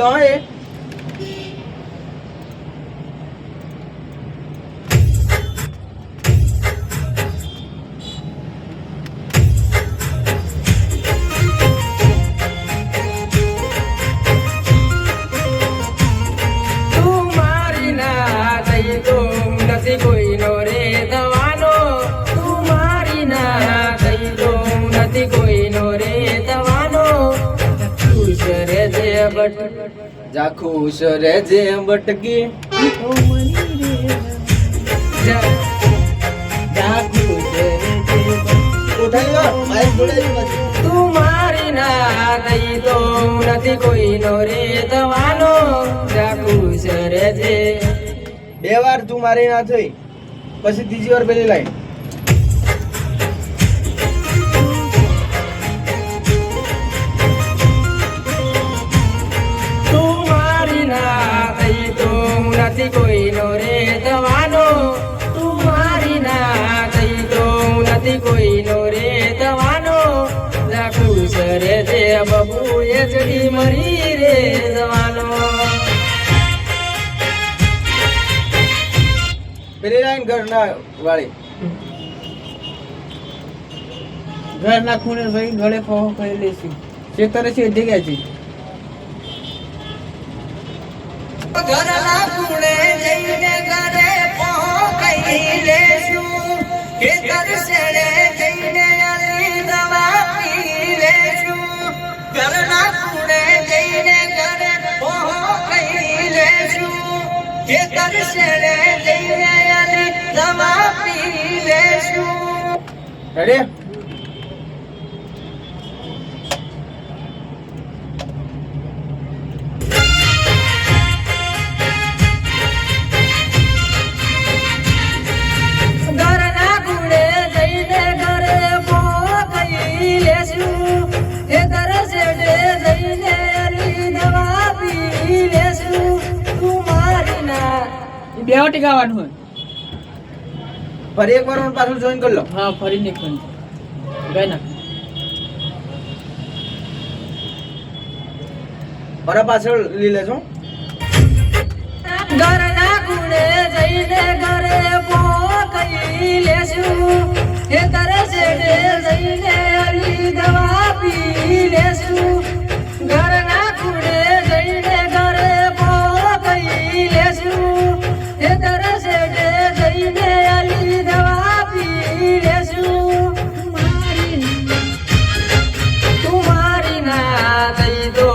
લો એ કોઈનો રે દવાનો તું મારી ના થઈ તો નથી કોઈનો રે દવાનો ખુશ રે જે જા ખુશ રે જે બટકી જા ખુશ રે જે ઉઠાઈ લો માઈક જોડાઈ તું મારી ના થઈ તો નથી કોઈનો રે દવાનો જા ખુશ રે જે બે વાર તું મારી ના થઈ પછી ત્રીજી વાર પેલી લાઈન તું મારી ના થઈ તો નથી કોઈનો રે દવાનો તું મારી ના થઈ તો નથી કોઈનો રે દવાનો જા ખુશ રે જે બબુ એ જડી મરી રે જવાનો પેલી લાઈન ઘરના વાળી ઘરના ખૂણે જઈ ગળે પહોં કરી લેશું ખેતરે છે જગ્યા છે ઘરના ખૂણે જઈને ઘરે પહોંચી લેશું ખેતર સેડે જઈને અલી દવા પી લેશું ઘરના ખૂણે જઈને ઘરે પહોંચી લેશું ખેતર સેડે જઈને અલી દવા પી લેશું રેડી ઘરના ખૂણે જઈને ઘરે પહોંચી લેશું ખેતર સેડે જઈને અલી દવા પી લેશું તું મારી ના બે વટી ગાવાનું હોય ફરી એક વાર મને પાછું જોઈન કરી લો હા ફરી નીકળું ગાઈ નાખ મારા પાછળ લઈ લેજો ઘરના ખૂણે જઈને ઘરે પહોંચી લેશું ખેતર સેડે જઈને અલી દવા પી લેશું ઘરના ખૂણે જઈને ઘરે પહોંચી લેશું ખેતર સેડે જઈને અલી દવા પી લેશું તું મારી ના થઈ તો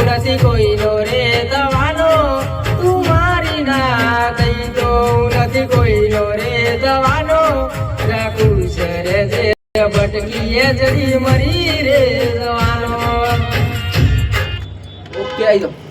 નથી કોઈનો રે દવાનો તું મારી ના થઈ તો નથી કોઈનો રે દવાનો રાખું છે રે જે ભટકીએ જડી મરી રે જવાનો ઓકે આવી જાઓ